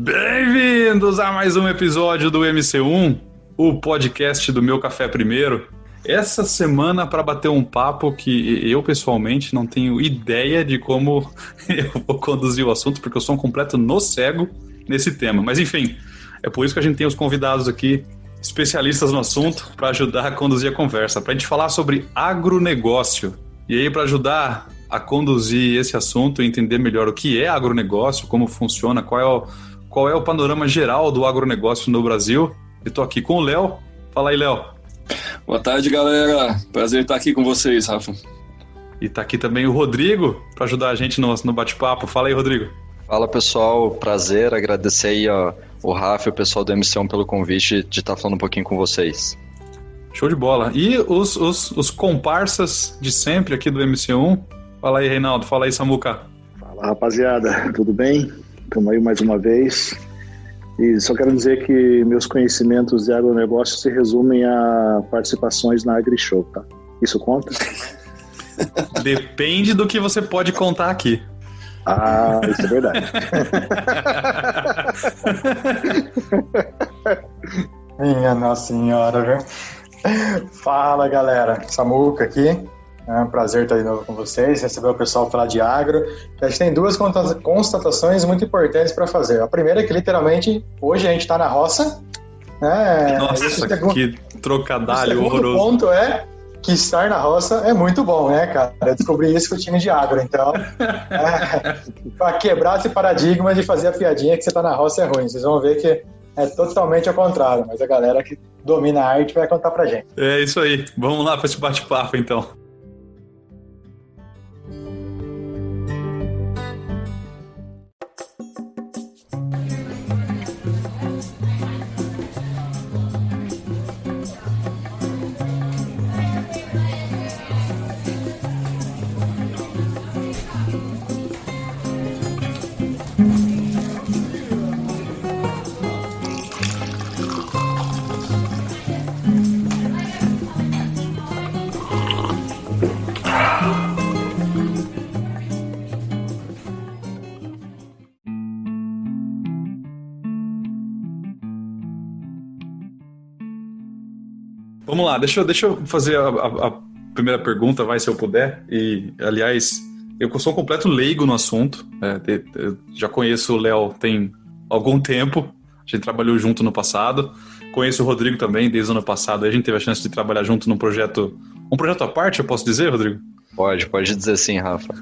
Bem-vindos a mais um episódio do MC1, o podcast do Meu Café Primeiro. Essa semana para bater um papo que eu pessoalmente não tenho ideia de como eu vou conduzir o assunto, porque eu sou um completo cego nesse tema. Mas enfim, é por isso que a gente tem os convidados aqui, especialistas no assunto, para ajudar a conduzir a conversa, para a gente falar sobre agronegócio. E aí, para ajudar a conduzir esse assunto e entender melhor o que é agronegócio, como funciona, qual é o panorama geral do agronegócio no Brasil, eu estou aqui com o Léo. Fala aí, Léo. Boa tarde, galera. Prazer estar aqui com vocês, Rafa. E tá aqui também o Rodrigo, para ajudar a gente no bate-papo. Fala aí, Rodrigo. Fala, pessoal. Prazer, agradecer aí o Rafa e o pessoal do MC1 pelo convite de estar falando um pouquinho com vocês. Show de bola. E os comparsas de sempre aqui do MC1. Fala aí, Reinaldo. Fala aí, Samuca. Fala, rapaziada. Tudo bem? Estamos aí mais uma vez. E só quero dizer que meus conhecimentos de agronegócio se resumem a participações na AgriShow, tá? Isso conta? Depende do que você pode contar aqui. Ah, isso é verdade. Minha Nossa Senhora, viu? Fala, galera. Samuca aqui. É um prazer estar de novo com vocês, receber o pessoal falar de agro. A gente tem duas constatações muito importantes para fazer. A primeira é que, literalmente, hoje a gente está na roça. Né? Nossa, que trocadalho horroroso. O segundo ponto é que estar na roça é muito bom, né, cara? Eu descobri isso com o time de agro. Então, para quebrar esse paradigma de fazer a piadinha que você está na roça é ruim. Vocês vão ver que é totalmente ao contrário, mas a galera que domina a arte vai contar pra gente. É isso aí. Vamos lá para esse bate-papo, então. Vamos lá, deixa eu fazer a primeira pergunta, se eu puder. E, aliás, eu sou um completo leigo no assunto. Eu já conheço o Léo tem algum tempo. A gente trabalhou junto no passado. Conheço o Rodrigo também, desde o ano passado. A gente teve a chance de trabalhar junto num projeto... Um projeto à parte, eu posso dizer, Rodrigo? Pode dizer sim, Rafa.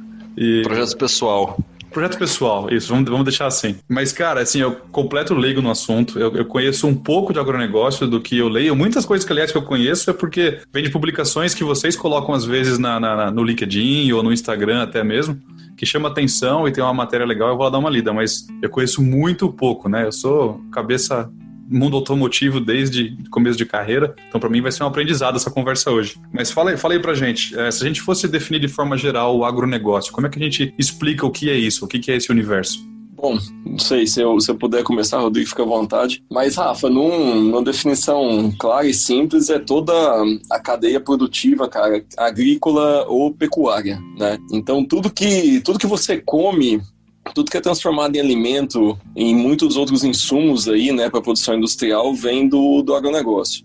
Projeto pessoal. Projeto pessoal, isso, vamos deixar assim. Mas, cara, assim, eu completo leigo no assunto, eu conheço um pouco de agronegócio do que eu leio. Muitas coisas que, aliás, que eu conheço é porque vem de publicações que vocês colocam, às vezes, no LinkedIn ou no Instagram até mesmo, que chama atenção e tem uma matéria legal, eu vou lá dar uma lida, mas eu conheço muito pouco, né? Eu sou cabeça... mundo automotivo desde o começo de carreira, então para mim vai ser um aprendizado essa conversa hoje. Mas fala aí pra gente, se a gente fosse definir de forma geral o agronegócio, como é que a gente explica o que é isso, o que é esse universo? Bom, não sei, se eu puder começar, Rodrigo, fica à vontade. Mas, Rafa, numa definição clara e simples, é toda a cadeia produtiva, cara, agrícola ou pecuária, né? Então, tudo que você come... Tudo que é transformado em alimento, em muitos outros insumos aí, né, para a produção industrial, vem do agronegócio.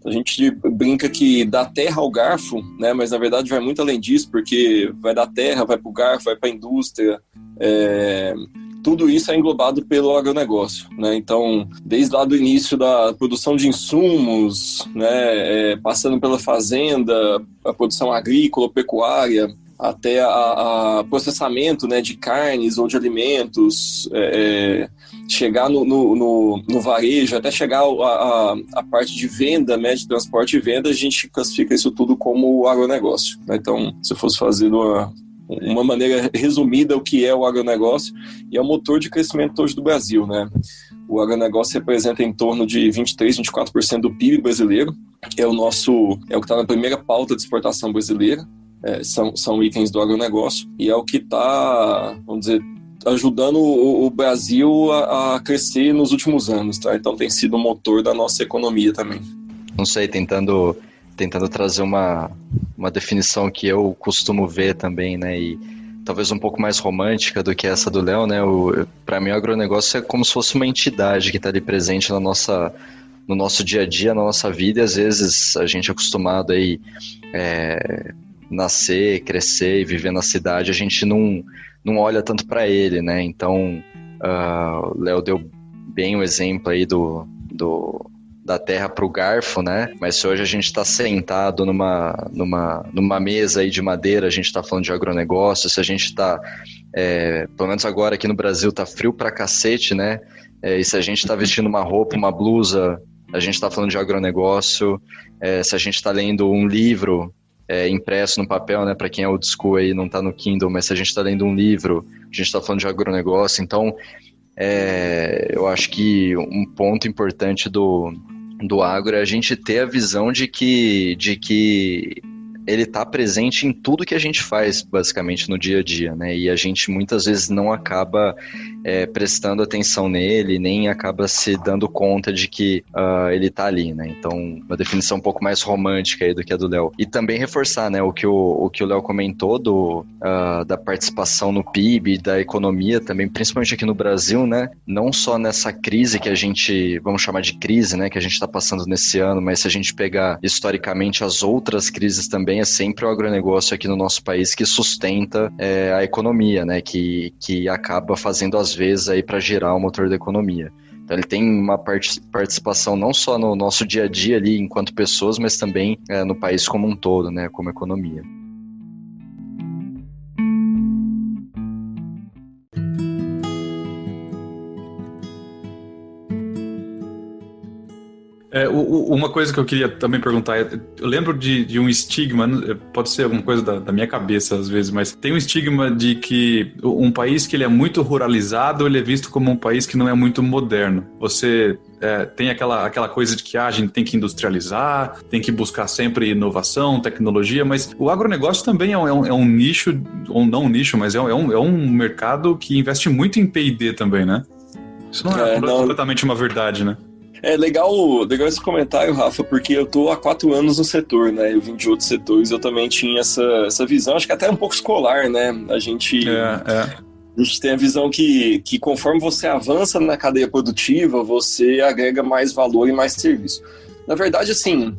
A gente brinca que da terra ao garfo, né, mas na verdade vai muito além disso, porque vai da terra, vai para o garfo, vai para a indústria. Tudo isso é englobado pelo agronegócio, né? Então, desde lá do início da produção de insumos, né, passando pela fazenda, a produção agrícola, pecuária, até a processamento, né, de carnes ou de alimentos, chegar no varejo, até chegar a parte de venda, né, de transporte e venda, a gente classifica isso tudo como agronegócio, né? Então, se eu fosse fazer uma maneira resumida o que é o agronegócio, e é o motor de crescimento hoje do Brasil, né? O agronegócio representa em torno de 23%, 24% do PIB brasileiro, é o que está na primeira pauta de exportação brasileira. São itens do agronegócio e é o que está, vamos dizer, ajudando o Brasil a crescer nos últimos anos, tá? Então tem sido o motor da nossa economia também. Não sei, tentando trazer uma definição que eu costumo ver também, né? E talvez um pouco mais romântica do que essa do Léo, né? Para mim o agronegócio é como se fosse uma entidade que está ali presente no nosso dia a dia, na nossa vida, e às vezes a gente é acostumado aí nascer, crescer e viver na cidade, a gente não olha tanto para ele, né? Então, o Léo deu bem o exemplo aí da terra para o garfo, né? Mas se hoje a gente está sentado numa mesa aí de madeira, a gente está falando de agronegócio, se a gente está, pelo menos agora aqui no Brasil, tá frio pra cacete, né? E se a gente está vestindo uma roupa, uma blusa, a gente está falando de agronegócio. Se a gente está lendo um livro impresso no papel, né? Para quem é old school aí, não está no Kindle, mas se a gente está lendo um livro, a gente está falando de agronegócio. Então, eu acho que um ponto importante do agro é a gente ter a visão de que ele está presente em tudo que a gente faz, basicamente, no dia a dia, né? E a gente muitas vezes não acaba prestando atenção nele, nem acaba se dando conta de que ele está ali, né? Então, uma definição um pouco mais romântica aí do que a do Léo. E também reforçar, né, o que o Léo comentou da participação no PIB, da economia também, principalmente aqui no Brasil, né? Não só nessa crise que a gente, vamos chamar de crise, né, que a gente está passando nesse ano, mas se a gente pegar historicamente as outras crises também, é sempre o agronegócio aqui no nosso país que sustenta a economia, né? Que acaba fazendo às vezes aí para girar o motor da economia. Então ele tem uma participação não só no nosso dia a dia ali enquanto pessoas, mas também no país como um todo, né? Como economia. Uma coisa que eu queria também perguntar, eu lembro de um estigma, pode ser alguma coisa da minha cabeça às vezes, mas tem um estigma de que um país que ele é muito ruralizado, ele é visto como um país que não é muito moderno. Você tem aquela coisa de que a gente tem que industrializar, tem que buscar sempre inovação, tecnologia, mas o agronegócio também é um nicho, ou não um nicho, mas é um mercado que investe muito em P&D também, né? Isso não é completamente uma verdade, né? É legal esse comentário, Rafa, porque eu tô há 4 anos no setor, né? Eu vim de outros setores, eu também tinha essa visão, acho que até um pouco escolar, né? A gente tem a visão que conforme você avança na cadeia produtiva, você agrega mais valor e mais serviço. Na verdade, assim,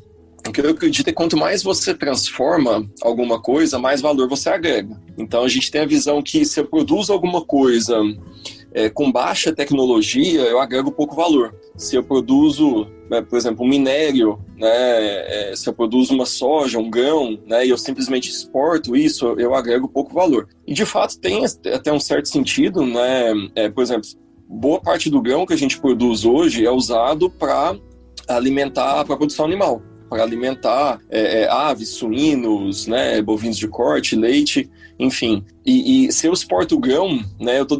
o que eu acredito é que quanto mais você transforma alguma coisa, mais valor você agrega. Então a gente tem a visão que se eu produzo alguma coisa com baixa tecnologia, eu agrego pouco valor. Se eu produzo, por exemplo, um minério, né, se eu produzo uma soja, um grão, né, e eu simplesmente exporto isso, eu agrego pouco valor. E de fato tem até um certo sentido, né, por exemplo, boa parte do grão que a gente produz hoje é usado para alimentar, para a produção animal, para alimentar aves, suínos, né, bovinos de corte, leite, enfim. E se eu exporto o grão, né, eu tô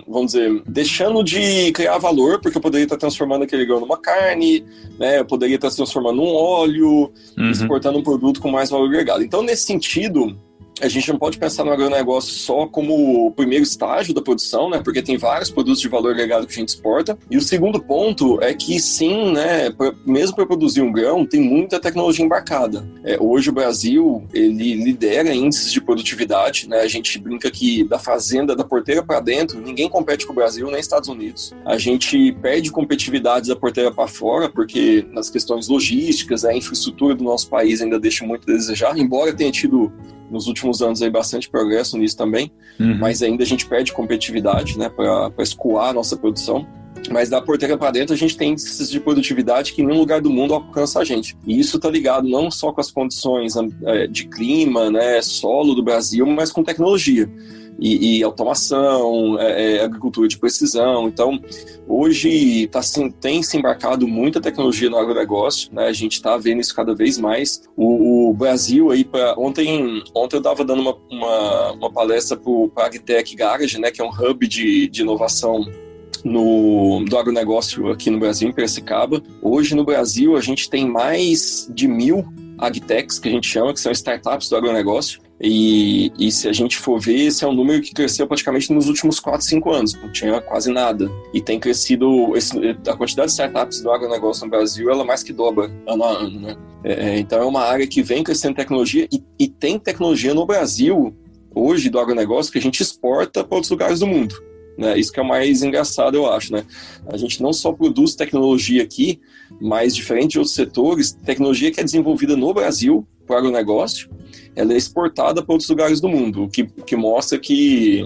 vamos dizer, deixando de criar valor, porque eu poderia estar transformando aquele grão numa carne, né, eu poderia estar transformando num óleo, exportando um produto com mais valor agregado. Então, nesse sentido, a gente não pode pensar no agronegócio só como o primeiro estágio da produção, né? Porque tem vários produtos de valor agregado que a gente exporta. E o segundo ponto é que sim, né? Mesmo para produzir um grão, tem muita tecnologia embarcada. Hoje o Brasil, ele lidera índices de produtividade, né? A gente brinca que da fazenda, da porteira para dentro, ninguém compete com o Brasil, nem Estados Unidos. A gente perde competitividade da porteira para fora, porque nas questões logísticas, a infraestrutura do nosso país ainda deixa muito a desejar, embora tenha tido nos últimos anos aí bastante progresso nisso também, mas ainda a gente perde competitividade, né, para escoar a nossa produção. Mas da porteira para dentro a gente tem índices de produtividade que em nenhum lugar do mundo alcança a gente. E isso está ligado não só com as condições de clima, né, solo do Brasil, mas com tecnologia. E automação, agricultura de precisão. Então, hoje tem se embarcado muita tecnologia no agronegócio, né? A gente está vendo isso cada vez mais. O Brasil, aí, ontem eu estava dando uma palestra para a Agtech Garage, né? Que é um hub de inovação do agronegócio aqui no Brasil, em Piracicaba. Hoje, no Brasil, a gente tem mais de 1.000 Agtechs, que a gente chama, que são startups do agronegócio. E se a gente for ver, esse é um número que cresceu praticamente nos últimos 4, 5 anos, não tinha quase nada. E tem crescido, a quantidade de startups do agronegócio no Brasil, ela mais que dobra ano a ano, né? Então é uma área que vem crescendo tecnologia e tem tecnologia no Brasil hoje do agronegócio que a gente exporta para outros lugares do mundo. Né? Isso que é o mais engraçado, eu acho. Né? A gente não só produz tecnologia aqui, mas diferente de outros setores, tecnologia que é desenvolvida no Brasil para o agronegócio, ela é exportada para outros lugares do mundo, o que mostra que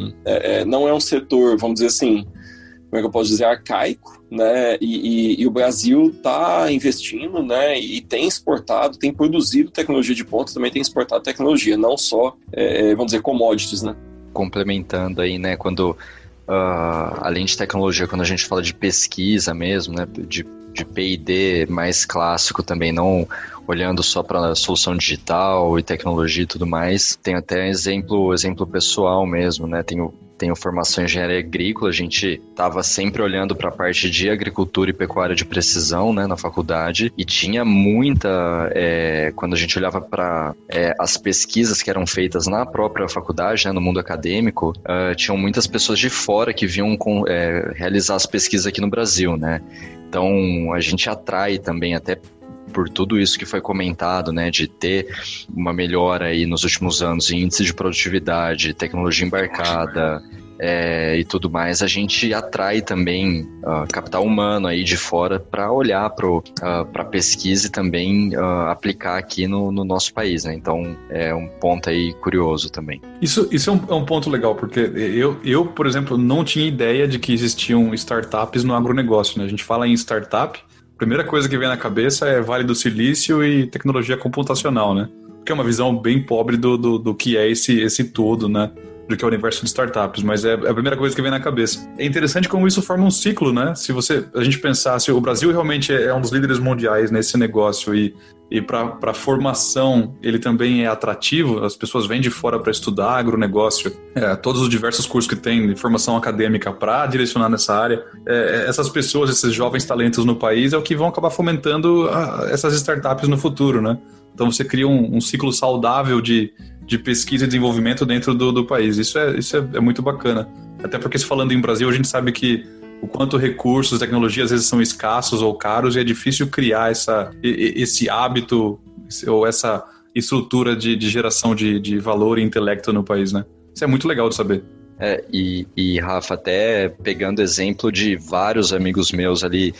não é um setor, vamos dizer assim, como é que eu posso dizer, arcaico, né? E o Brasil está investindo, né? E tem exportado, tem produzido tecnologia de ponta, também tem exportado tecnologia, não só, vamos dizer, commodities, né? Complementando aí, né, quando, além de tecnologia, quando a gente fala de pesquisa mesmo, né, de P&D mais clássico também, não olhando só para a solução digital e tecnologia e tudo mais, tem até exemplo pessoal mesmo, né, tenho formação em engenharia agrícola, a gente estava sempre olhando para a parte de agricultura e pecuária de precisão, né, na faculdade, e tinha muita, quando a gente olhava para as pesquisas que eram feitas na própria faculdade, né, no mundo acadêmico, tinham muitas pessoas de fora que vinham realizar as pesquisas aqui no Brasil, né, então a gente atrai também até por tudo isso que foi comentado, né, de ter uma melhora aí nos últimos anos em índice de produtividade, tecnologia embarcada e tudo mais, a gente atrai também capital humano aí de fora para olhar para pesquisa e também aplicar aqui no nosso país, né? Então é um ponto aí curioso também. Isso é um ponto legal, porque eu, por exemplo, não tinha ideia de que existiam startups no agronegócio, né? A gente fala em startup, a primeira coisa que vem na cabeça é Vale do Silício e tecnologia computacional, né? Que é uma visão bem pobre do que é esse todo, né? Do que é o universo de startups, mas é a primeira coisa que vem na cabeça. É interessante como isso forma um ciclo, né? Se a gente pensar, se o Brasil realmente é um dos líderes mundiais nesse negócio e para formação ele também é atrativo, as pessoas vêm de fora para estudar agronegócio, todos os diversos cursos que tem de formação acadêmica para direcionar nessa área, essas pessoas, esses jovens talentos no país é o que vão acabar fomentando essas startups no futuro, né? Então você cria um ciclo saudável de pesquisa e desenvolvimento dentro do país. Isso é muito bacana. Até porque, se falando em Brasil, a gente sabe que o quanto recursos, tecnologia, às vezes são escassos ou caros e é difícil criar esse hábito ou essa estrutura de geração de valor e intelecto no país, né? Isso é muito legal de saber. E Rafa, até pegando exemplo de vários amigos meus ali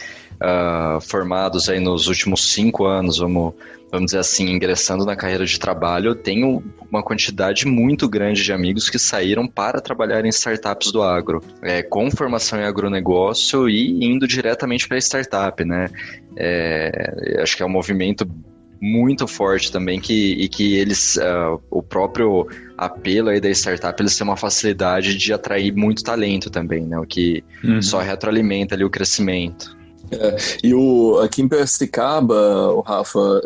formados aí nos últimos 5 anos, vamos dizer assim, ingressando na carreira de trabalho, eu tenho uma quantidade muito grande de amigos que saíram para trabalhar em startups do agro, com formação em agronegócio e indo diretamente para a startup, né? Acho que é um movimento muito forte também que eles, o próprio apelo aí da startup, eles têm uma facilidade de atrair muito talento também, né? O que só retroalimenta ali o crescimento. Aqui em Piracicaba, o Rafa,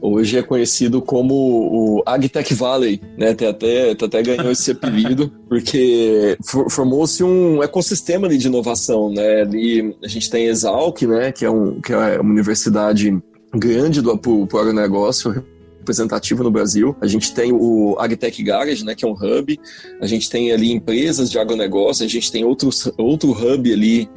hoje é conhecido como o AgTech Valley, né? Até ganhou esse apelido, porque formou-se um ecossistema ali de inovação, né? Ali a gente tem Exalc, né? Que é uma universidade grande pro agronegócio, representativo no Brasil. A gente tem o AgTech Garage, né, que é um hub. A gente tem ali empresas de agronegócio, a gente tem outro hub ali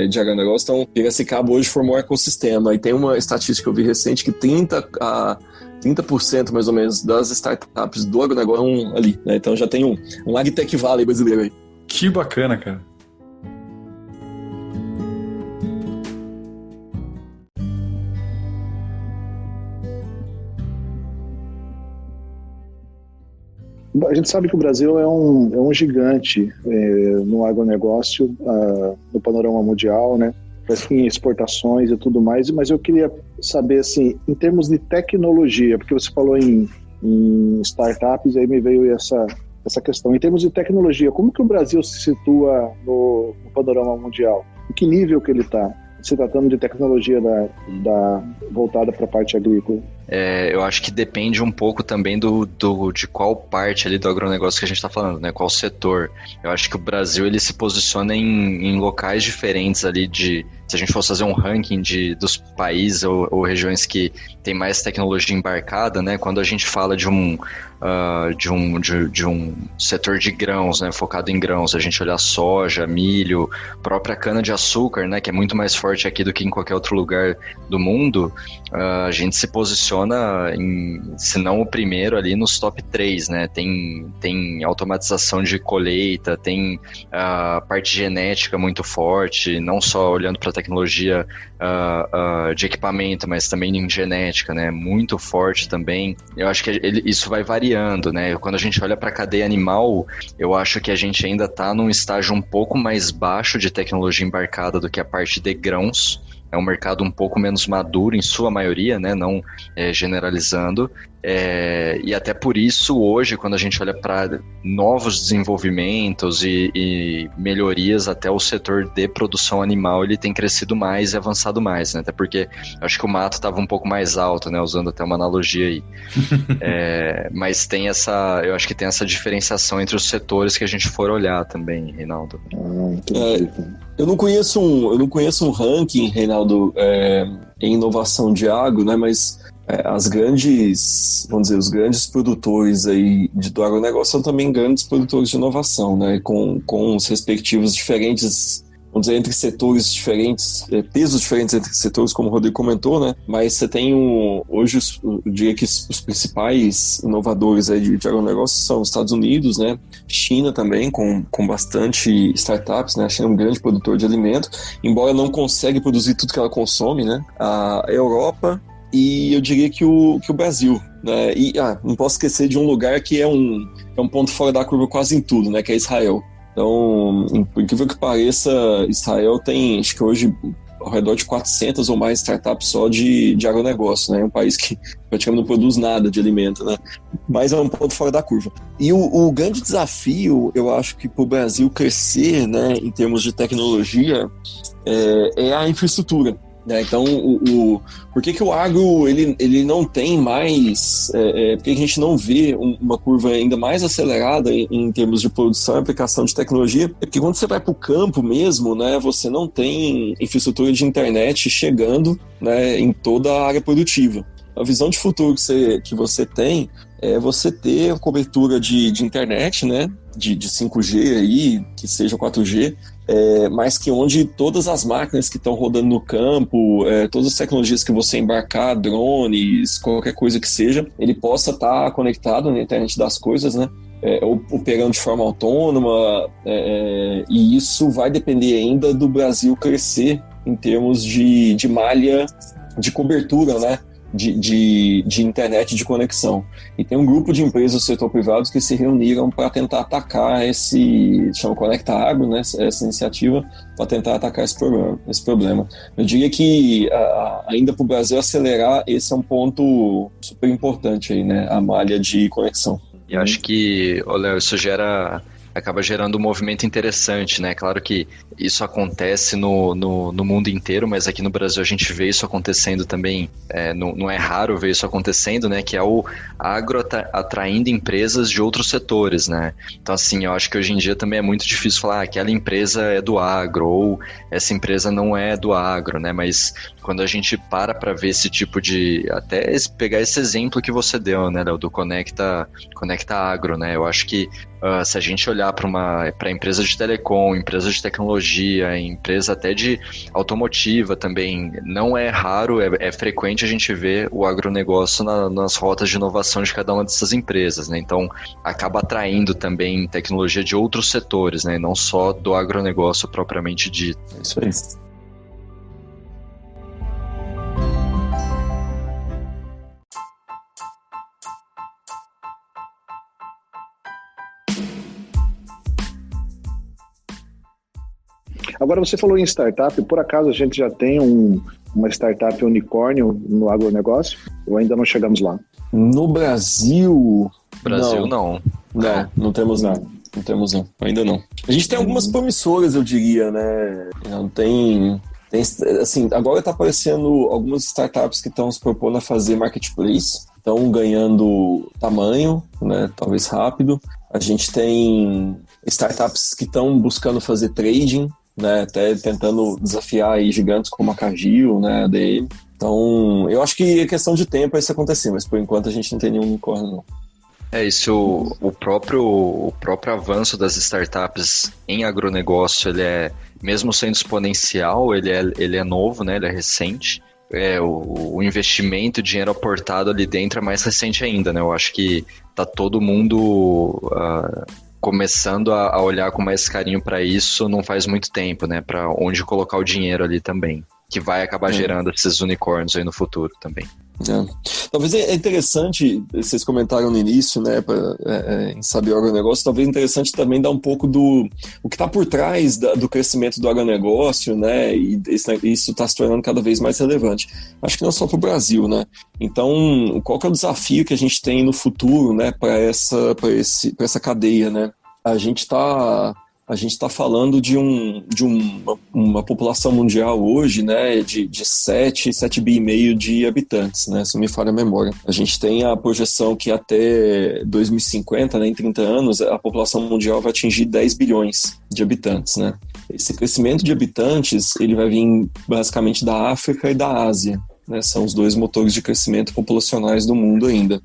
de agronegócio. Então, Piracicaba hoje formou um ecossistema. E tem uma estatística que eu vi recente que 30% mais ou menos das startups do agronegócio estão ali, né? Então já tem um AgTech Valley brasileiro aí. Que bacana, cara. A gente sabe que o Brasil é um gigante no agronegócio, no panorama mundial, né? Em exportações e tudo mais, mas eu queria saber, assim, em termos de tecnologia, porque você falou em startups, aí me veio essa questão. Em termos de tecnologia, como que o Brasil se situa no panorama mundial? Em que nível que ele está? Se tratando de tecnologia voltada para a parte agrícola? Eu acho que depende um pouco também de qual parte ali do agronegócio que a gente está falando, né? Qual setor. Eu acho que o Brasil ele se posiciona em locais diferentes ali de se a gente fosse fazer um ranking dos países ou regiões que tem mais tecnologia embarcada, né, quando a gente fala de um setor de grãos, né, focado em grãos, a gente olhar soja, milho, própria cana-de-açúcar, né, que é muito mais forte aqui do que em qualquer outro lugar do mundo, a gente se posiciona, se não o primeiro, ali nos top 3, né, tem automatização de colheita, tem a parte genética muito forte, não só olhando para a tecnologia de equipamento, mas também em genética, né, muito forte também. Eu acho que isso vai variando, né? Quando a gente olha para a cadeia animal, eu acho que a gente ainda está num estágio um pouco mais baixo de tecnologia embarcada do que a parte de grãos. É um mercado um pouco menos maduro em sua maioria, né? Não generalizando. E até por isso, hoje, quando a gente olha para novos desenvolvimentos e melhorias, até o setor de produção animal, ele tem crescido mais e avançado mais, né? Até porque acho que o mato estava um pouco mais alto, né? Usando até uma analogia aí. Mas eu acho que tem essa diferenciação entre os setores que a gente for olhar também, Reinaldo. Eu não conheço um ranking, Reinaldo, em inovação de agro, né? Mas os grandes produtores aí do agronegócio são também grandes produtores de inovação, né? Com os respectivos diferentes, vamos dizer, entre setores diferentes, pesos diferentes entre setores, como o Rodrigo comentou, né? Mas você tem hoje, eu diria que os principais inovadores aí de agronegócio são os Estados Unidos, né? China também, com bastante startups, né? A China é um grande produtor de alimento, embora não consegue produzir tudo que ela consome, né? A Europa e eu diria que o Brasil, né? E não posso esquecer de um lugar que é um ponto fora da curva quase em tudo, né? Que é Israel. Então, por incrível que pareça, Israel tem, acho que hoje, ao redor de 400 ou mais startups só de agronegócio, né? É um país que praticamente não produz nada de alimento, né? Mas é um ponto fora da curva. E o grande desafio, eu acho que para o Brasil crescer, né, em termos de tecnologia, é a infraestrutura. Então, por que o agro ele não tem mais, por que a gente não vê uma curva ainda mais acelerada em termos de produção e aplicação de tecnologia? É porque quando você vai para o campo mesmo, né, você não tem infraestrutura de internet chegando, né, em toda a área produtiva. A visão de futuro que você tem é você ter a cobertura de internet, né, de 5G aí, que seja 4G, mas que onde todas as máquinas que estão rodando no campo, todas as tecnologias que você embarcar, drones, qualquer coisa que seja, ele possa estar conectado na internet das coisas, né? Operando de forma autônoma, e isso vai depender ainda do Brasil crescer em termos de malha de cobertura, né? De internet de conexão. E tem um grupo de empresas do setor privado que se reuniram para tentar atacar chama Conecta Agro, né, essa iniciativa, para tentar atacar esse problema. Eu diria que ainda para o Brasil acelerar, esse é um ponto super importante aí, né, a malha de conexão. E eu acho que, Léo, isso acaba gerando um movimento interessante, né? Claro que isso acontece no mundo inteiro, mas aqui no Brasil a gente vê isso acontecendo também, não é raro ver isso acontecendo, né? Que é o agro atraindo empresas de outros setores, né? Então, assim, eu acho que hoje em dia também é muito difícil falar aquela empresa é do agro ou essa empresa não é do agro, né? Mas quando a gente para ver esse tipo de... Até pegar esse exemplo que você deu, né, Léo, do Conecta Agro, né? Eu acho que se a gente olhar para empresa de telecom, empresa de tecnologia, empresa até de automotiva também, não é raro, é frequente a gente ver o agronegócio nas rotas de inovação de cada uma dessas empresas, né? Então, acaba atraindo também tecnologia de outros setores, né? Não só do agronegócio propriamente dito. Isso aí. Agora, você falou em startup, por acaso a gente já tem uma startup unicórnio no agronegócio? Ou ainda não chegamos lá? No Brasil... Não. Não temos nada. Não temos não, ainda não. A gente tem algumas promissoras, eu diria, né? Tem assim, agora está aparecendo algumas startups que estão se propondo a fazer marketplace, estão ganhando tamanho, né? Talvez rápido. A gente tem startups que estão buscando fazer trading, né? Até tentando desafiar aí gigantes como a Cargill, né? A ADM. Então, eu acho que é questão de tempo isso acontecer, mas por enquanto a gente não tem nenhum unicórnio, não. Isso, o próprio avanço das startups em agronegócio, ele é, mesmo sendo exponencial, ele é novo, né? Ele é recente. O investimento, o dinheiro aportado ali dentro é mais recente ainda, né? Eu acho que tá todo mundo começando a olhar com mais carinho para isso não faz muito tempo, né? Para onde colocar o dinheiro ali também, que vai acabar gerando esses unicórnios aí no futuro também. Talvez é interessante, vocês comentaram no início, né, em saber o agronegócio, talvez é interessante também dar um pouco o que está por trás do crescimento do agronegócio, né, e isso está se tornando cada vez mais relevante. Acho que não só para o Brasil, né. Então, qual que é o desafio que a gente tem no futuro, né, para essa cadeia, né? A gente está falando de uma população mundial hoje, né, de 7,5 bi de habitantes, né, se não me falha a memória. A gente tem a projeção que até 2050, né, em 30 anos, a população mundial vai atingir 10 bilhões de habitantes, né. Esse crescimento de habitantes, ele vai vir basicamente da África e da Ásia. Né, são os dois motores de crescimento populacionais do mundo ainda.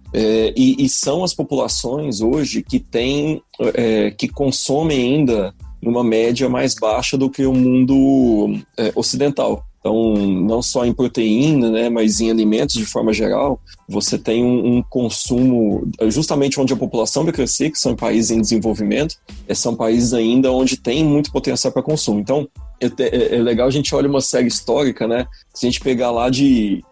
E são as populações hoje que consomem ainda numa média mais baixa do que o mundo ocidental. Então, não só em proteína, né, mas em alimentos de forma geral, você tem um consumo, justamente onde a população vai crescer, que são em países em desenvolvimento, são países ainda onde tem muito potencial para consumo. Então, é legal a gente olhar uma série histórica, né? Se a gente pegar lá de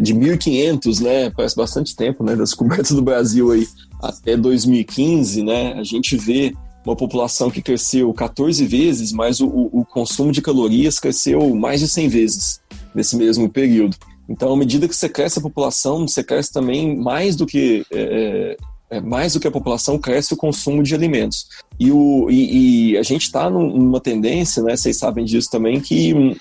1500, né? Parece bastante tempo, né? Das descobertas do Brasil aí até 2015, né? A gente vê uma população que cresceu 14 vezes, mas o consumo de calorias cresceu mais de 100 vezes nesse mesmo período. Então, à medida que você cresce a população, você cresce também mais do que a população, cresce o consumo de alimentos. E a gente está numa tendência, né, vocês sabem disso também, que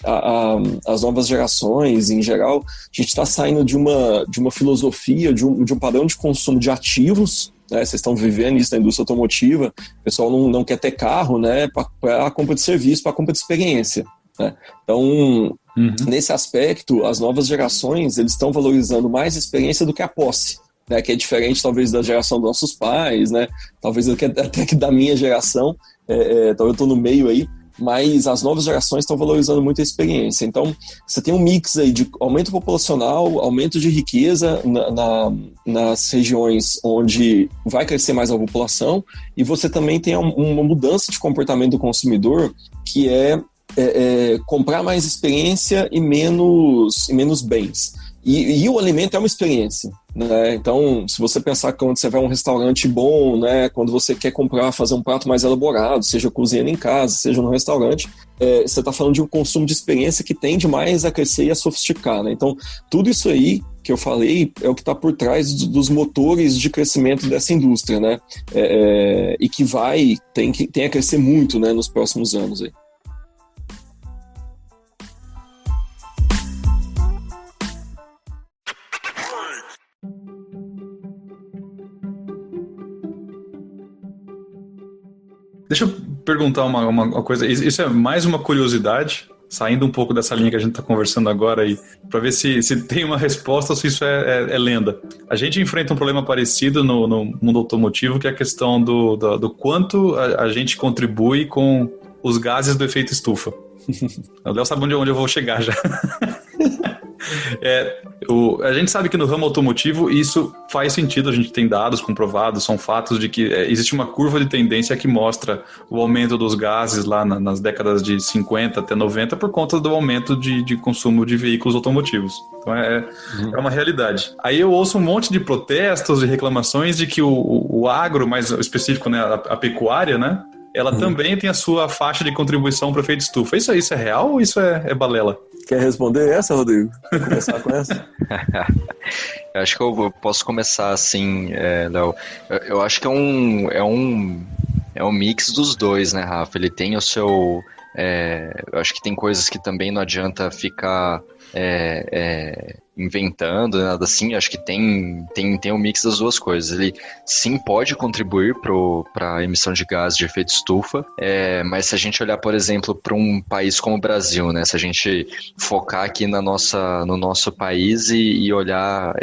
as novas gerações, em geral, a gente está saindo de uma filosofia, de um padrão de consumo de ativos, né, vocês estão vivendo isso na indústria automotiva, o pessoal não quer ter carro, né, para a compra de serviço, para a compra de experiência. Né? Então, nesse aspecto, as novas gerações eles estão valorizando mais a experiência do que a posse. Né, que é diferente talvez da geração dos nossos pais, né, talvez até que da minha geração, então eu estou no meio aí, mas as novas gerações estão valorizando muito a experiência. Então, você tem um mix aí de aumento populacional, aumento de riqueza nas regiões onde vai crescer mais a população, e você também tem uma mudança de comportamento do consumidor, que é comprar mais experiência e menos bens. E o alimento é uma experiência, né? Então, se você pensar que quando você vai a um restaurante bom, né, quando você quer fazer um prato mais elaborado, seja cozinhando em casa, seja no restaurante, você está falando de um consumo de experiência que tende mais a crescer e a sofisticar, né? Então, tudo isso aí que eu falei é o que está por trás dos motores de crescimento dessa indústria, né? E que tem a crescer muito, né, nos próximos anos aí. Deixa eu perguntar uma coisa. Isso é mais uma curiosidade, saindo um pouco dessa linha que a gente está conversando agora aí, para ver se tem uma resposta ou se isso é lenda. A gente enfrenta um problema parecido no mundo automotivo, que é a questão do quanto a gente contribui com os gases do efeito estufa. O Léo sabe onde eu vou chegar já. A gente sabe que no ramo automotivo isso faz sentido, a gente tem dados comprovados, são fatos de que existe uma curva de tendência que mostra o aumento dos gases lá nas décadas de 50 até 90 por conta do aumento de consumo de veículos automotivos. Então é uma realidade. Aí eu ouço um monte de protestos e reclamações de que o agro, mais específico, né, a pecuária, né, ela também tem a sua faixa de contribuição para o efeito estufa. Isso é real ou isso é balela? Quer responder essa, Rodrigo? Quer começar com essa? Eu acho que eu posso começar assim, Léo. Eu acho que é um mix dos dois, né, Rafa? Ele tem o seu... eu acho que tem coisas que também não adianta ficar inventando, nada assim. Acho que tem um mix das duas coisas. Ele sim pode contribuir para a emissão de gases de efeito estufa, mas se a gente olhar, por exemplo, para um país como o Brasil, né, se a gente focar aqui no nosso país e olhar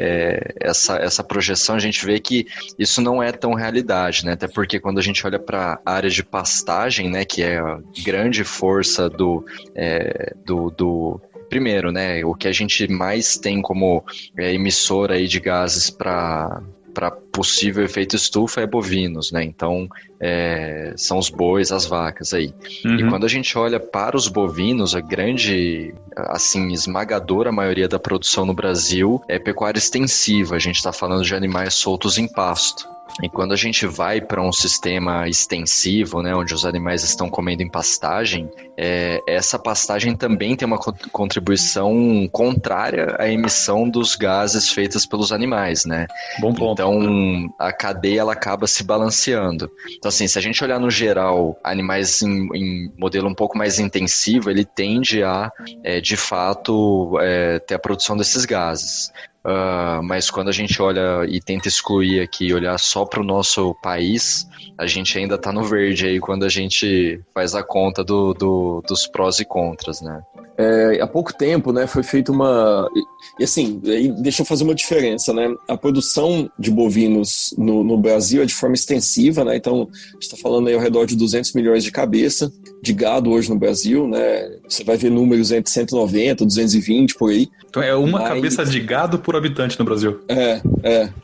essa projeção, a gente vê que isso não é tão realidade, né? Até porque quando a gente olha para a área de pastagem, né, que é a grande força primeiro, né, o que a gente mais tem como emissor aí de gases para possível efeito estufa é bovinos, né? Então, são os bois, as vacas aí. Uhum. E quando a gente olha para os bovinos, a grande, assim, esmagadora maioria da produção no Brasil é pecuária extensiva. A gente está falando de animais soltos em pasto. E quando a gente vai para um sistema extensivo, né, onde os animais estão comendo em pastagem, essa pastagem também tem uma contribuição contrária à emissão dos gases feitas pelos animais, né? Bom ponto. Então, a cadeia ela acaba se balanceando. Então, assim, se a gente olhar no geral, animais em modelo um pouco mais intensivo, ele tende a, de fato, ter a produção desses gases. Mas quando a gente olha e tenta excluir aqui, olhar só para o nosso país, a gente ainda está no verde aí quando a gente faz a conta dos prós e contras, né? Há pouco tempo, né, foi feita uma... E assim, deixa eu fazer uma diferença, né? A produção de bovinos no Brasil é de forma extensiva, né? Então, a gente está falando aí ao redor de 200 milhões de cabeça de gado hoje no Brasil, né? Você vai ver números entre 190, 220, por aí. Então é uma cabeça de gado por habitante no Brasil.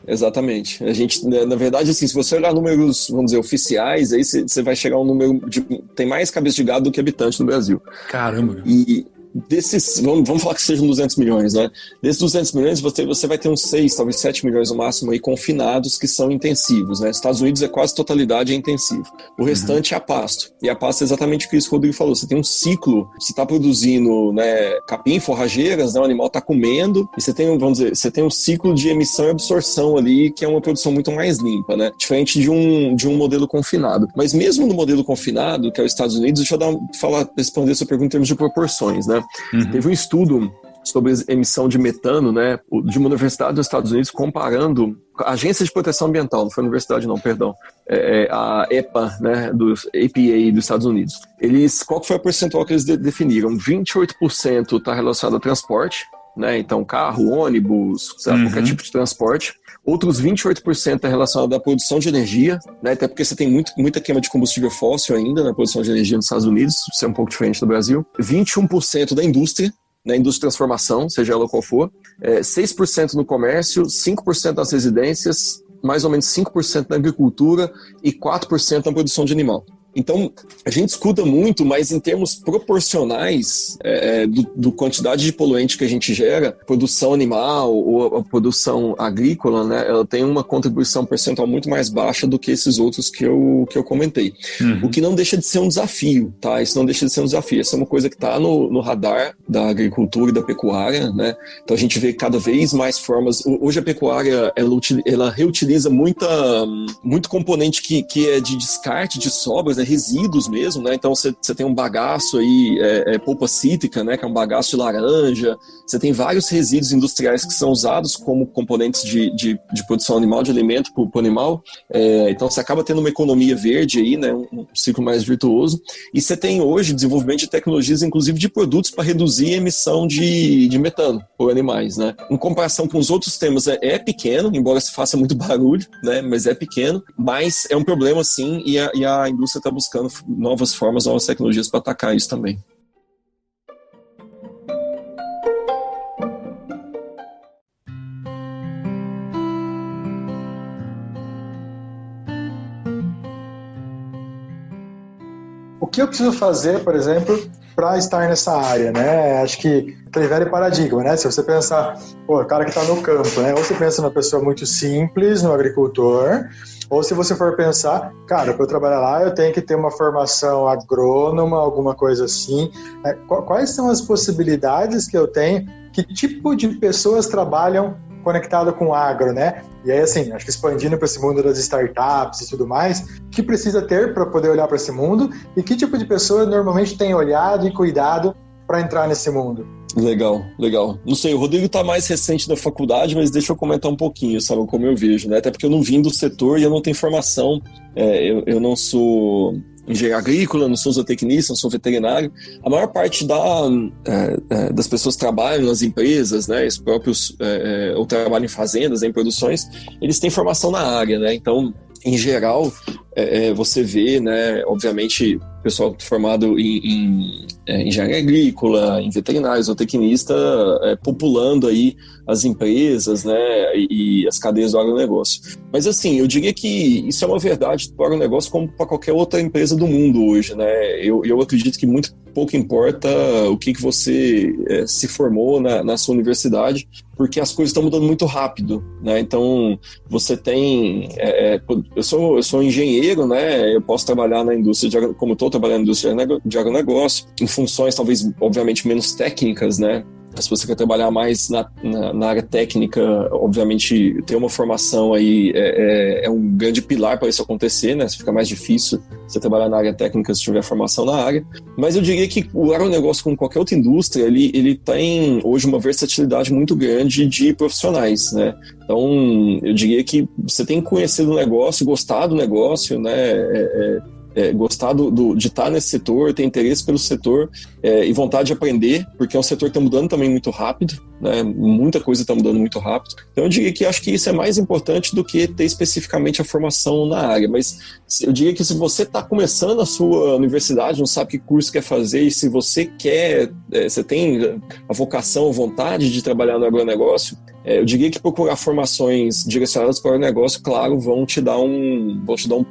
Exatamente. A gente, na verdade, assim, se você olhar números, vamos dizer, oficiais, aí você vai chegar a um número de... Tem mais cabeça de gado do que habitante no Brasil. Caramba! E desses, vamos falar que sejam 200 milhões, né? Desses 200 milhões, você vai ter uns 6, talvez 7 milhões no máximo aí confinados que são intensivos, né? Estados Unidos é quase totalidade intensivo. O restante é a pasto. E a pasto é exatamente o que o Rodrigo falou. Você tem um ciclo, você está produzindo, né, capim, forrageiras, né? O animal está comendo, e você tem, vamos dizer, você tem um ciclo de emissão e absorção ali, que é uma produção muito mais limpa, né? Diferente de um modelo confinado. Mas mesmo no modelo confinado, que é os Estados Unidos, deixa eu responder a sua pergunta em termos de proporções, né? Teve um estudo sobre emissão de metano, né, de uma universidade dos Estados Unidos comparando a Agência de Proteção Ambiental, não foi a universidade não, perdão, a EPA, né, APA dos Estados Unidos. Qual que foi o percentual que eles definiram? 28% está relacionado ao transporte, né, então carro, ônibus, qualquer tipo de transporte. Outros 28% é relacionado à produção de energia, né, até porque você tem muita queima de combustível fóssil ainda na produção de energia nos Estados Unidos, isso é um pouco diferente do Brasil. 21% da indústria, né, indústria de transformação, seja ela qual for. 6% no comércio, 5% nas residências, mais ou menos 5% na agricultura e 4% na produção de animal. Então, a gente escuta muito, mas em termos proporcionais do quantidade de poluente que a gente gera, produção animal ou a produção agrícola, né, ela tem uma contribuição percentual muito mais baixa do que esses outros que eu comentei. O que não deixa de ser um desafio, tá? Isso não deixa de ser um desafio. Essa é uma coisa que está no radar da agricultura e da pecuária, né? Então, a gente vê cada vez mais formas... Hoje a pecuária, ela reutiliza muito componente que é de descarte, de sobras, resíduos mesmo, né? Então você tem um bagaço aí, polpa cítrica, né? Que é um bagaço de laranja. Você tem vários resíduos industriais que são usados como componentes de produção animal, de alimento para o animal. Então você acaba tendo uma economia verde aí, né? Um ciclo mais virtuoso. E você tem hoje desenvolvimento de tecnologias, inclusive de produtos para reduzir a emissão de metano por animais, né? Em comparação com os outros temas, é pequeno, embora se faça muito barulho, né? Mas é pequeno, mas é um problema sim, e a indústria está buscando novas formas, novas tecnologias para atacar isso também. O que eu preciso fazer, por exemplo, para estar nessa área, né? Acho que aquele velho paradigma, né? Se você pensar, o cara que está no campo, né? Ou você pensa numa pessoa muito simples, no agricultor, ou se você for pensar, cara, para eu trabalhar lá eu tenho que ter uma formação agrônoma, alguma coisa assim. Quais são as possibilidades que eu tenho? Que tipo de pessoas trabalham conectado com o agro, né? E aí, assim, acho que expandindo para esse mundo das startups e tudo mais, o que precisa ter para poder olhar para esse mundo e que tipo de pessoa normalmente tem olhado e cuidado para entrar nesse mundo? Legal, legal. Não sei, o Rodrigo tá mais recente da faculdade, mas deixa eu comentar um pouquinho, sabe, como eu vejo, né? Até porque eu não vim do setor e eu não tenho formação, eu não sou engenheiro agrícola, não sou zootecnista, não sou veterinário. A maior parte das pessoas que trabalham nas empresas, né, os próprios, ou trabalham em fazendas, em produções, eles têm formação na área, né? Então, em geral, você vê, né, obviamente, pessoal formado em engenharia agrícola, em veterinário, zootecnista, populando aí as empresas, né, e as cadeias do agronegócio. Mas assim, eu diria que isso é uma verdade para o agronegócio como para qualquer outra empresa do mundo hoje, né? Eu acredito que muito pouco importa o que você se formou na sua universidade, porque as coisas estão mudando muito rápido, né? Então, você tem... eu sou engenheiro, né? Eu posso trabalhar na indústria, como estou trabalhando na indústria de agronegócio, em funções talvez, obviamente, menos técnicas, né? Se você quer trabalhar mais na área técnica, obviamente, ter uma formação aí é um grande pilar para isso acontecer, né? Fica mais difícil você trabalhar na área técnica se tiver formação na área. Mas eu diria que o agronegócio, como qualquer outra indústria, ele tem hoje uma versatilidade muito grande de profissionais, né? Então, eu diria que você tem que conhecer do negócio, gostar do negócio, né? Gostar de estar nesse setor, ter interesse pelo setor e vontade de aprender, porque é um setor que está mudando também muito rápido, né? Muita coisa está mudando muito rápido. Então eu diria que acho que isso é mais importante do que ter especificamente a formação na área, mas eu diria que se você está começando a sua universidade, não sabe que curso quer fazer, e se você quer, você tem a vocação, a vontade de trabalhar no agronegócio, eu diria que procurar formações direcionadas para o negócio, claro, vão te dar um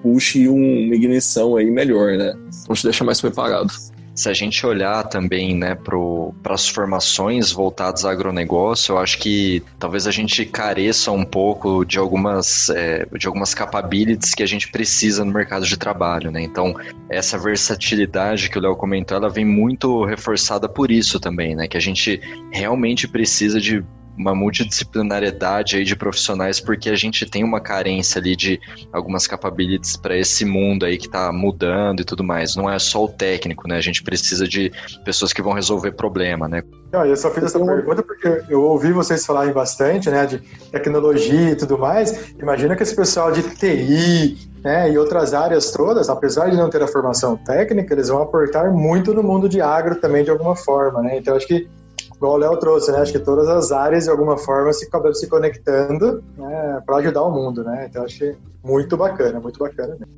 push e uma ignição aí melhor, né? Vão te deixar mais preparado. Se a gente olhar também, né, para as formações voltadas ao agronegócio, eu acho que talvez a gente careça um pouco de algumas capabilities que a gente precisa no mercado de trabalho, né? Então, essa versatilidade que o Léo comentou, ela vem muito reforçada por isso também, né? Que a gente realmente precisa de uma multidisciplinariedade aí de profissionais, porque a gente tem uma carência ali de algumas capabilities para esse mundo aí que está mudando e tudo mais. Não é só o técnico, né? A gente precisa de pessoas que vão resolver problema, né? Eu só fiz essa pergunta porque eu ouvi vocês falarem bastante, né, de tecnologia e tudo mais. Imagina que esse pessoal de TI, né, e outras áreas todas, apesar de não ter a formação técnica, eles vão aportar muito no mundo de agro também de alguma forma, né? Então acho que, igual o Léo trouxe, né? Acho que todas as áreas, de alguma forma, se conectando, né, para ajudar o mundo, né? Então, acho que muito bacana mesmo.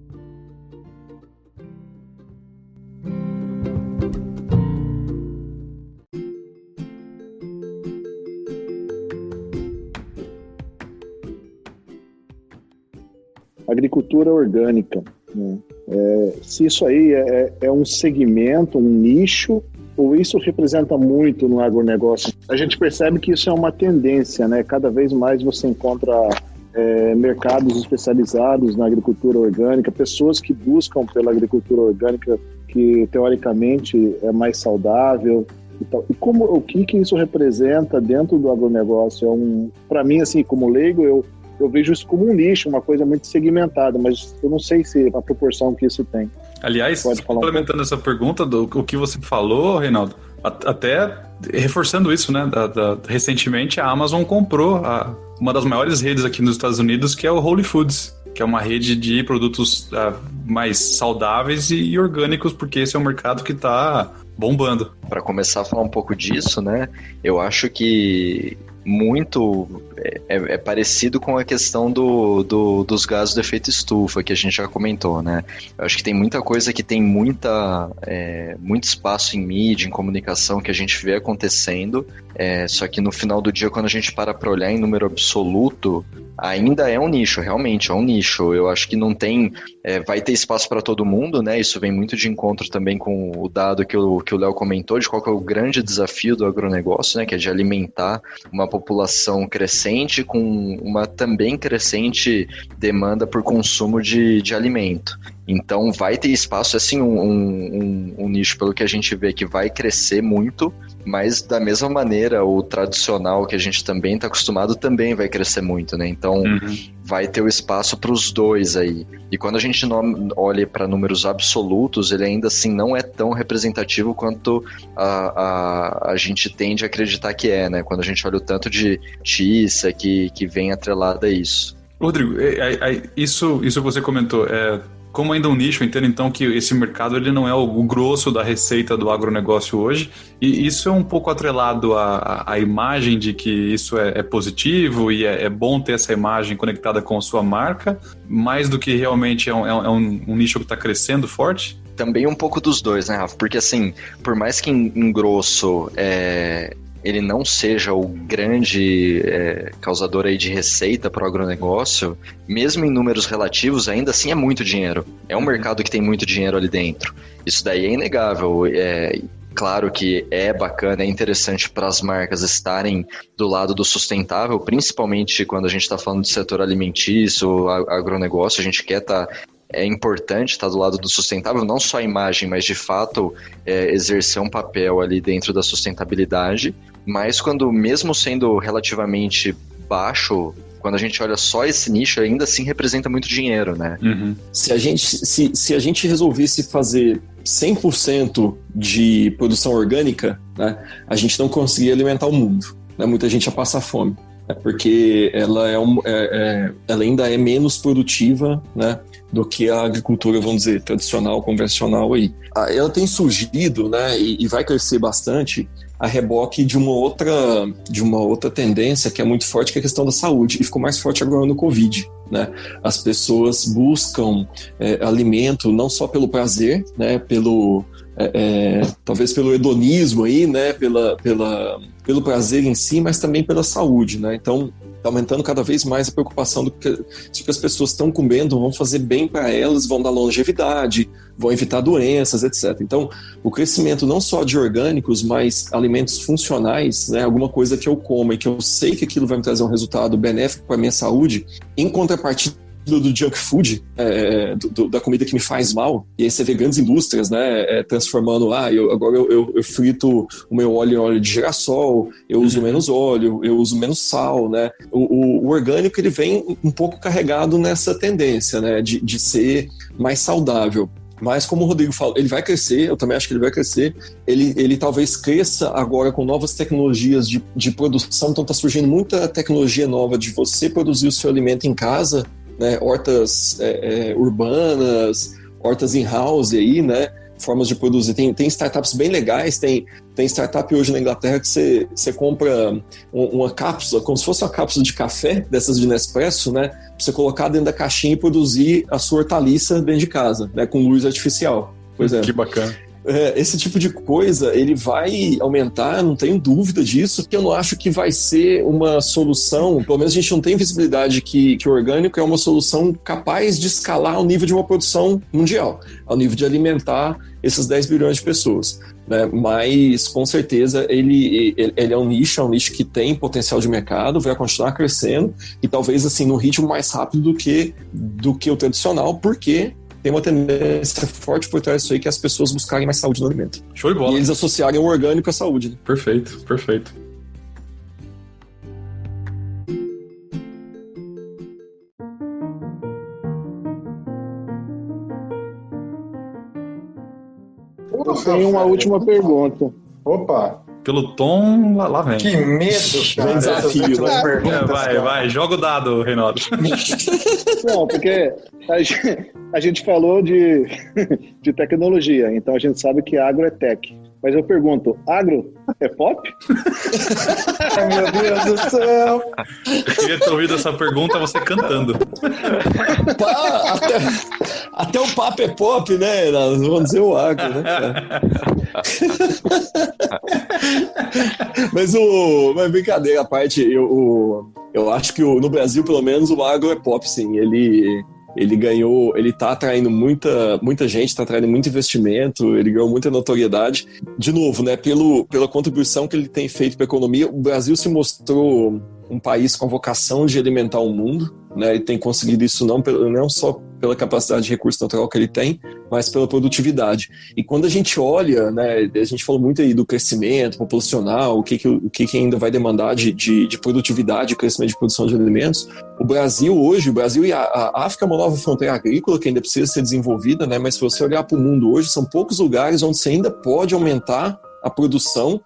Agricultura orgânica, né? Se isso aí é um segmento, um nicho, ou isso representa muito no agronegócio? A gente percebe que isso é uma tendência, né? Cada vez mais você encontra mercados especializados na agricultura orgânica, pessoas que buscam pela agricultura orgânica, que teoricamente é mais saudável e tal. E o que isso representa dentro do agronegócio? Para mim, assim, como leigo, eu vejo isso como um nicho, uma coisa muito segmentada, mas eu não sei se a proporção que isso tem. Aliás, complementando essa pergunta, o que você falou, Reinaldo, até reforçando isso, né? Recentemente a Amazon comprou uma das maiores redes aqui nos Estados Unidos, que é o Whole Foods, que é uma rede de produtos mais saudáveis e orgânicos, porque esse é um mercado que está bombando. Para começar a falar um pouco disso, né? Eu acho que muito é parecido com a questão dos gases do efeito estufa, que a gente já comentou, né? Eu acho que tem muita coisa que tem muito espaço em mídia, em comunicação, que a gente vê acontecendo, só que no final do dia, quando a gente para olhar em número absoluto, ainda é um nicho, realmente é um nicho. Eu acho que não tem, vai ter espaço para todo mundo, né? Isso vem muito de encontro também com o dado que o Léo comentou, de qual que é o grande desafio do agronegócio, né? Que é de alimentar uma população crescente com uma também crescente demanda por consumo de alimento. Então vai ter espaço, assim, um nicho, pelo que a gente vê, que vai crescer muito, mas da mesma maneira o tradicional que a gente também está acostumado também vai crescer muito, né? Então vai ter o espaço para os dois aí. E quando a gente olha para números absolutos, ele ainda assim não é tão representativo quanto a gente tende a acreditar que é, né? Quando a gente olha o tanto de notícia que vem atrelada a isso. Rodrigo, isso que você comentou, como ainda um nicho, eu entendo então que esse mercado ele não é o grosso da receita do agronegócio hoje, e isso é um pouco atrelado à imagem de que isso é positivo e é bom ter essa imagem conectada com a sua marca, mais do que realmente é um nicho que está crescendo forte? Também um pouco dos dois, né, Rafa? Porque assim, por mais que em grosso ele não seja o grande causador aí de receita para o agronegócio, mesmo em números relativos, ainda assim é muito dinheiro. É um mercado que tem muito dinheiro ali dentro. Isso daí é inegável. Claro que é bacana, é interessante para as marcas estarem do lado do sustentável, principalmente quando a gente está falando do setor alimentício, agronegócio, a gente quer estar... É importante estar do lado do sustentável, não só a imagem, mas de fato exercer um papel ali dentro da sustentabilidade. Mas quando, mesmo sendo relativamente baixo, quando a gente olha só esse nicho, ainda assim representa muito dinheiro, né? Uhum. Se a gente resolvesse fazer 100% de produção orgânica, né, a gente não conseguiria alimentar o mundo, né? Muita gente ia passar fome, né, porque ela ela ainda é menos produtiva, né, do que a agricultura, vamos dizer, tradicional, convencional aí. Ela tem surgido, né, e vai crescer bastante a reboque de uma outra tendência que é muito forte, que é a questão da saúde, e ficou mais forte agora no Covid, né? As pessoas buscam alimento não só pelo prazer, né, talvez pelo hedonismo aí, né, pelo prazer em si, mas também pela saúde, né? Então está aumentando cada vez mais a preocupação do que as pessoas estão comendo vão fazer bem para elas, vão dar longevidade, vão evitar doenças, etc. Então, o crescimento não só de orgânicos, mas alimentos funcionais, né, alguma coisa que eu como e que eu sei que aquilo vai me trazer um resultado benéfico para a minha saúde, em contrapartida do junk food, da comida que me faz mal, e aí você vê grandes indústrias, né, transformando, agora eu frito o meu óleo em óleo de girassol, eu uso menos óleo, eu uso menos sal, né, o orgânico ele vem um pouco carregado nessa tendência, né, de ser mais saudável. Mas como o Rodrigo falou, ele vai crescer, eu também acho que ele vai crescer, ele talvez cresça agora com novas tecnologias de produção, então está surgindo muita tecnologia nova de você produzir o seu alimento em casa, né, hortas urbanas, hortas in-house aí, né, formas de produzir. Tem startups bem legais, tem startup hoje na Inglaterra que você compra uma cápsula, como se fosse uma cápsula de café, dessas de Nespresso, né, pra você colocar dentro da caixinha e produzir a sua hortaliça dentro de casa, né, com luz artificial. Pois é. Que bacana. Esse tipo de coisa, ele vai aumentar, não tenho dúvida disso, porque eu não acho que vai ser uma solução, pelo menos a gente não tem visibilidade que o orgânico é uma solução capaz de escalar ao nível de uma produção mundial, ao nível de alimentar esses 10 bilhões de pessoas, né? Mas, com certeza, ele é um nicho que tem potencial de mercado, vai continuar crescendo, e talvez, assim, num ritmo mais rápido do que o tradicional, porque tem uma tendência forte por trás disso aí, que é as pessoas buscarem mais saúde no alimento. Show de bola. E eles associarem o orgânico à saúde. Né? Perfeito, perfeito. Eu tenho uma última pergunta. Opa! Pelo tom, lá vem. Que medo, cara. Desafio, né? Vai, joga o dado, Reinaldo. Não, porque a gente falou de tecnologia, então a gente sabe que agro é tech. Mas eu pergunto, agro é pop? Ai, meu Deus do céu! Eu queria ter ouvido essa pergunta você cantando. Até o papo é pop, né? Vamos dizer o agro, né? Mas brincadeira à parte, eu acho que no Brasil, pelo menos, o agro é pop, sim. Ele ganhou, ele tá atraindo muita gente, tá atraindo muito investimento, ele ganhou muita notoriedade. De novo, né, pela contribuição que ele tem feito para a economia, o Brasil se mostrou um país com vocação de alimentar o mundo, né, e tem conseguido isso não só pela capacidade de recurso natural que ele tem, mas pela produtividade. E quando a gente olha, né, a gente falou muito aí do crescimento populacional, o que ainda vai demandar de produtividade, crescimento de produção de alimentos. O Brasil e a África é uma nova fronteira agrícola que ainda precisa ser desenvolvida, né, mas se você olhar para o mundo hoje, são poucos lugares onde você ainda pode aumentar a produção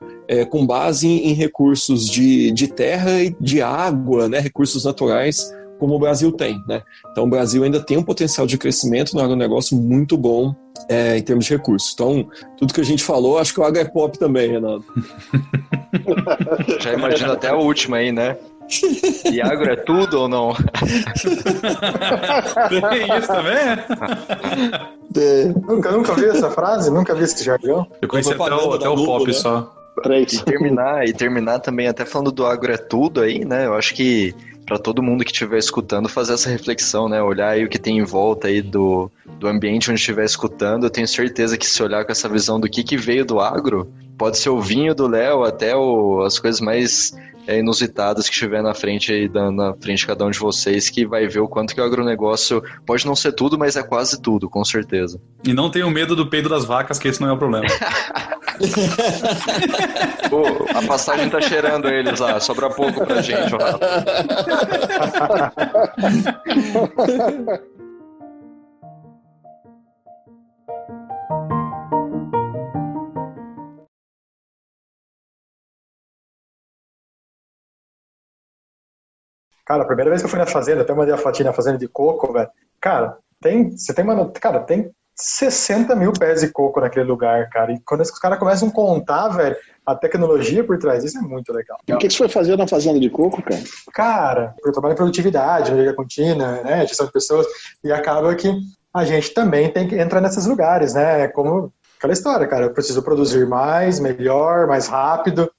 com base em recursos de terra e de água, né, recursos naturais, como o Brasil tem, né? Então o Brasil ainda tem um potencial de crescimento no agronegócio muito bom em termos de recursos. Então, tudo que a gente falou, acho que o agro é pop também, Renato. Já imagino até a última aí, né? E agro é tudo ou não? Tem isso também? Nunca vi essa frase? Nunca vi esse jargão? Eu conheci até o pop, né? Só. E terminar também, até falando do agro é tudo aí, né? Eu acho que para todo mundo que estiver escutando, fazer essa reflexão, né? Olhar aí o que tem em volta aí do ambiente onde estiver escutando. Eu tenho certeza que se olhar com essa visão do que veio do agro, pode ser o vinho do Léo até as coisas mais inusitadas que estiver na frente aí, na frente de cada um de vocês, que vai ver o quanto que o agronegócio pode não ser tudo, mas é quase tudo, com certeza. E não tenham medo do peido das vacas, que esse não é o problema. Pô, a passagem tá cheirando eles lá, sobra pouco pra gente, ó. Cara, a primeira vez que eu fui na fazenda, até mandei a fotinha na fazenda de coco, velho. Cara, tem 60 mil pés de coco naquele lugar, cara. E quando os caras começam a contar, velho, a tecnologia por trás disso é muito legal. E o que você foi fazer na fazenda de coco, cara? Cara, eu trabalho em produtividade, melhoria contínua, né, gestão de pessoas, e acaba que a gente também tem que entrar nesses lugares, né, como aquela história, cara, eu preciso produzir mais, melhor, mais rápido.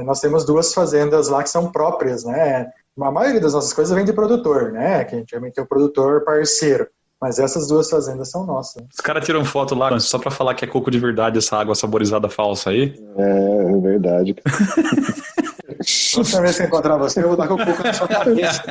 Nós temos 2 fazendas lá que são próprias, né, a maioria das nossas coisas vem de produtor, né, que a gente também tem o produtor parceiro. Mas essas 2 fazendas são nossas. Os caras tiram foto lá só pra falar que é coco de verdade, essa água saborizada falsa aí. É verdade. Próxima vez que eu encontrar você, eu vou dar com o coco na sua cabeça.